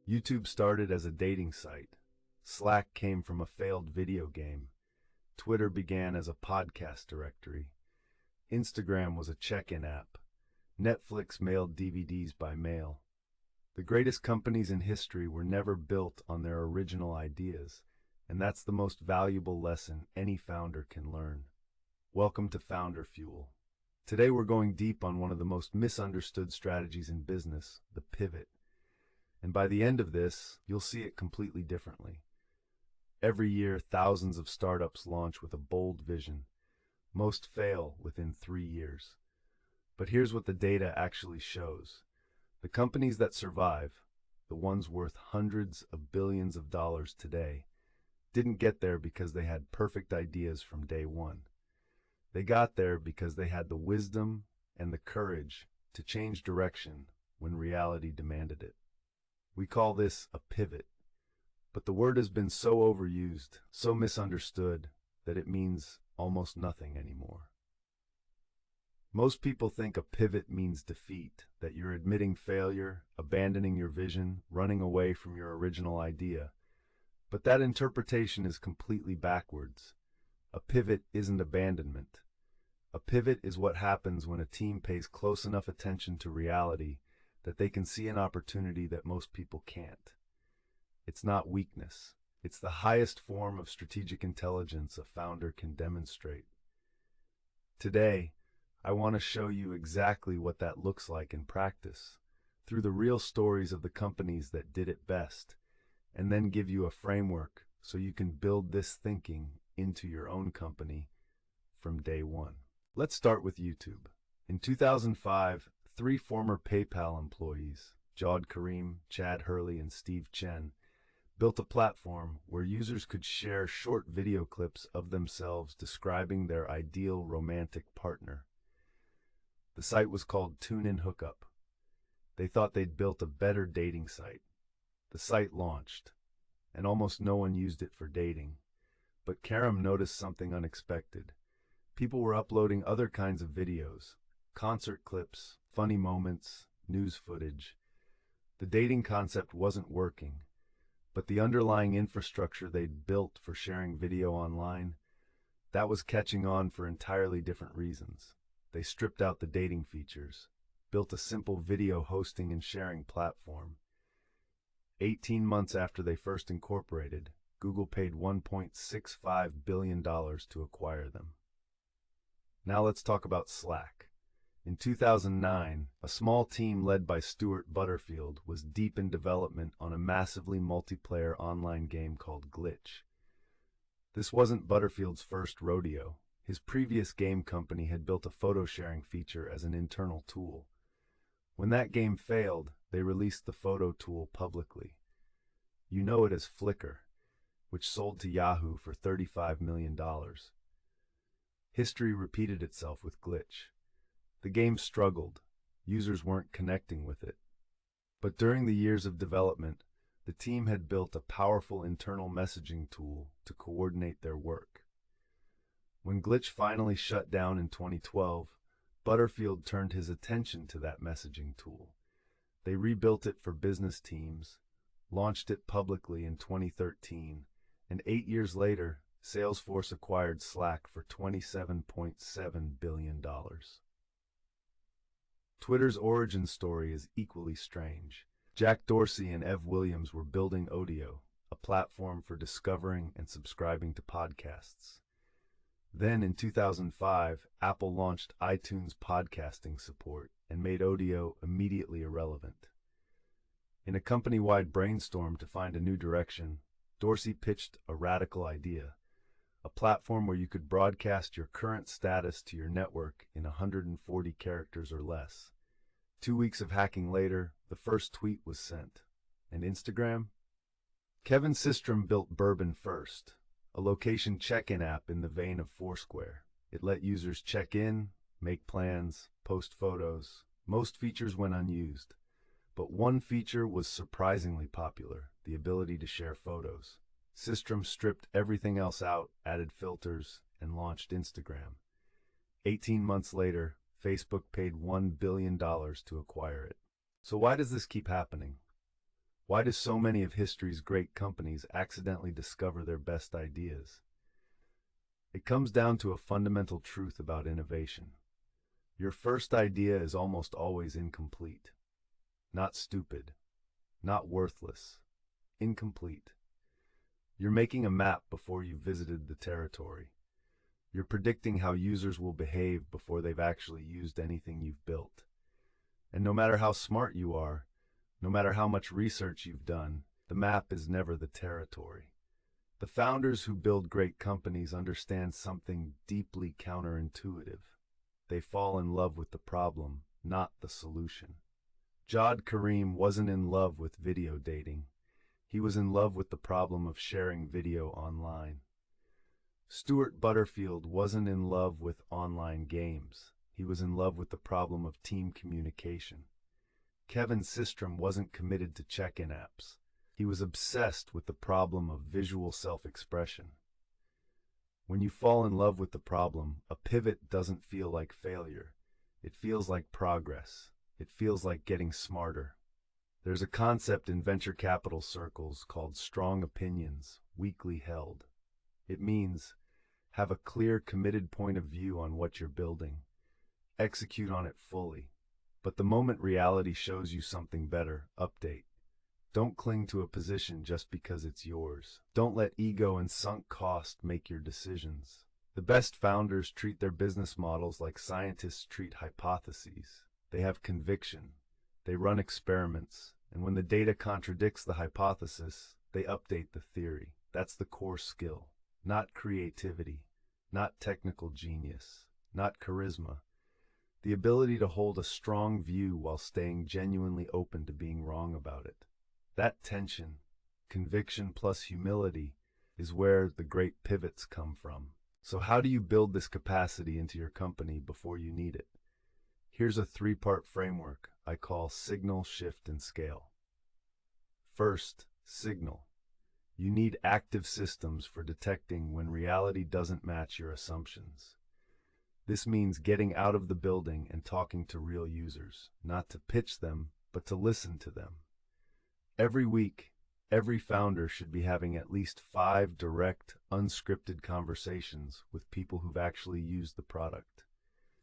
YouTube started as a dating site. Slack came from a failed video game. Twitter began as a podcast directory. Instagram was a check-in app. Netflix mailed DVDs by mail. The greatest companies in history were never built on their original ideas, and that's the most valuable lesson any founder can learn. Welcome to Founder Fuel. Today we're going deep on one of the most misunderstood strategies in business, the pivot. And by the end of this, you'll see it completely differently. Every year, thousands of startups launch with a bold vision. Most fail within 3 years. But here's what the data actually shows. The companies that survive, the ones worth hundreds of billions of dollars today, didn't get there because they had perfect ideas from day one. They got there because they had the wisdom and the courage to change direction when reality demanded it. We call this a pivot, but the word has been so overused, so misunderstood, that it means almost nothing anymore. Most people think a pivot means defeat, that you're admitting failure, abandoning your vision, running away from your original idea. But that interpretation is completely backwards. A pivot isn't abandonment. A pivot is what happens when a team pays close enough attention to reality that they can see an opportunity that most people can't. It's not weakness. It's the highest form of strategic intelligence a founder can demonstrate. Today, I want to show you exactly what that looks like in practice, through the real stories of the companies that did it best, and then give you a framework so you can build this thinking into your own company from day one. Let's start with YouTube. In 2005, 3 former PayPal employees, Jawed Karim, Chad Hurley, and Steve Chen, built a platform where users could share short video clips of themselves describing their ideal romantic partner. The site was called Tune-In Hookup. They thought they'd built a better dating site. The site launched, and almost no one used it for dating. But Karim noticed something unexpected. People were uploading other kinds of videos, concert clips, funny moments, news footage. The dating concept wasn't working, but the underlying infrastructure they'd built for sharing video online, that was catching on for entirely different reasons. They stripped out the dating features, built a simple video hosting and sharing platform. 18 months after they first incorporated, Google paid $1.65 billion to acquire them. Now let's talk about Slack. In 2009, a small team led by Stuart Butterfield was deep in development on a massively multiplayer online game called Glitch. This wasn't Butterfield's first rodeo. His previous game company had built a photo sharing feature as an internal tool. When that game failed, they released the photo tool publicly. You know it as Flickr, which sold to Yahoo for $35 million. History repeated itself with Glitch. The game struggled. Users weren't connecting with it. But during the years of development, the team had built a powerful internal messaging tool to coordinate their work. When Glitch finally shut down in 2012, Butterfield turned his attention to that messaging tool. They rebuilt it for business teams, launched it publicly in 2013, and 8 years later, Salesforce acquired Slack for $27.7 billion. Twitter's origin story is equally strange. Jack Dorsey and Ev Williams were building Odeo, a platform for discovering and subscribing to podcasts. Then in 2005, Apple launched iTunes podcasting support and made Odeo immediately irrelevant. In a company-wide brainstorm to find a new direction, Dorsey pitched a radical idea, a platform where you could broadcast your current status to your network in 140 characters or less. 2 weeks of hacking later, the first tweet was sent. And Instagram? Kevin Systrom built Bourbon First, a location check-in app in the vein of Foursquare. It let users check in, make plans, post photos. Most features went unused. But one feature was surprisingly popular, the ability to share photos. Systrom stripped everything else out, added filters, and launched Instagram. 18 months later, Facebook paid $1 billion to acquire it. So why does this keep happening? Why do so many of history's great companies accidentally discover their best ideas? It comes down to a fundamental truth about innovation. Your first idea is almost always incomplete. Not stupid, not worthless, incomplete. You're making a map before you've visited the territory. You're predicting how users will behave before they've actually used anything you've built. And no matter how smart you are, no matter how much research you've done, the map is never the territory. The founders who build great companies understand something deeply counterintuitive. They fall in love with the problem, not the solution. Jawed Karim wasn't in love with video dating. He was in love with the problem of sharing video online. Stuart Butterfield wasn't in love with online games. He was in love with the problem of team communication. Kevin Systrom wasn't committed to check-in apps. He was obsessed with the problem of visual self-expression. When you fall in love with the problem, a pivot doesn't feel like failure. It feels like progress. It feels like getting smarter. There's a concept in venture capital circles called strong opinions, weakly held. It means have a clear, committed point of view on what you're building. Execute on it fully. But the moment reality shows you something better, update. Don't cling to a position just because it's yours. Don't let ego and sunk cost make your decisions. The best founders treat their business models like scientists treat hypotheses. They have conviction. They run experiments. And when the data contradicts the hypothesis, they update the theory. That's the core skill. Not creativity, not technical genius, not charisma. The ability to hold a strong view while staying genuinely open to being wrong about it. That tension, conviction plus humility, is where the great pivots come from. So how do you build this capacity into your company before you need it? Here's a three-part framework I call signal, shift, and scale. First, signal. You need active systems for detecting when reality doesn't match your assumptions. This means getting out of the building and talking to real users, not to pitch them, but to listen to them. Every week, every founder should be having at least 5 direct, unscripted conversations with people who've actually used the product.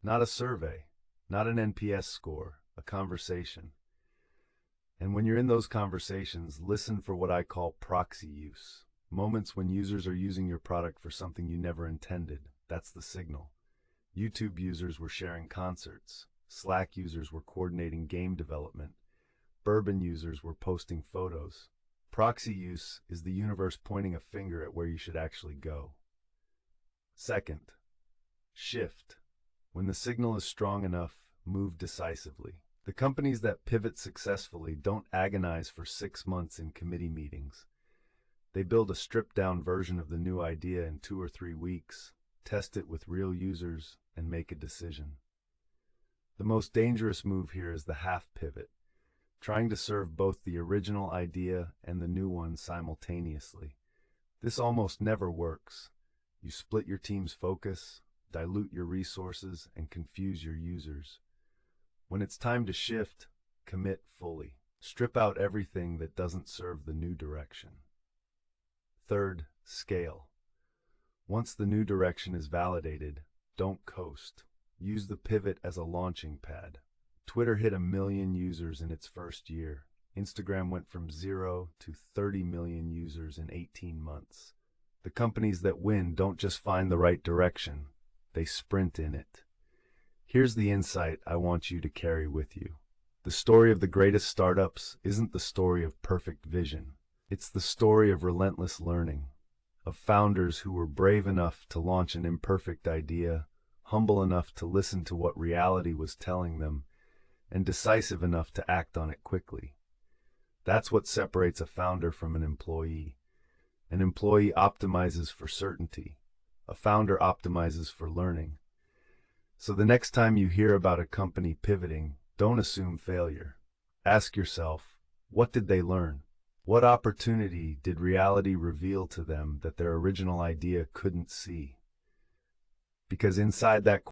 Not a survey, not an NPS score, a conversation. And when you're in those conversations, listen for what I call proxy use. Moments when users are using your product for something you never intended. That's the signal. YouTube users were sharing concerts. Slack users were coordinating game development. Bourbon users were posting photos. Proxy use is the universe pointing a finger at where you should actually go. Second, shift. When the signal is strong enough, move decisively. The companies that pivot successfully don't agonize for 6 months in committee meetings. They build a stripped-down version of the new idea in 2 or 3 weeks, test it with real users, and make a decision. The most dangerous move here is the half pivot, trying to serve both the original idea and the new one simultaneously. This almost never works. You split your team's focus, dilute your resources, and confuse your users. When it's time to shift, commit fully. Strip out everything that doesn't serve the new direction. Third, scale. Once the new direction is validated, don't coast. Use the pivot as a launching pad. Twitter hit 1 million users in its first year. Instagram went from 0 to 30 million users in 18 months. The companies that win don't just find the right direction, they sprint in it. Here's the insight I want you to carry with you. The story of the greatest startups isn't the story of perfect vision. It's the story of relentless learning, of founders who were brave enough to launch an imperfect idea, humble enough to listen to what reality was telling them, and decisive enough to act on it quickly. That's what separates a founder from an employee. An employee optimizes for certainty. A founder optimizes for learning. So the next time you hear about a company pivoting, don't assume failure. Ask yourself, what did they learn? What opportunity did reality reveal to them that their original idea couldn't see? Because inside that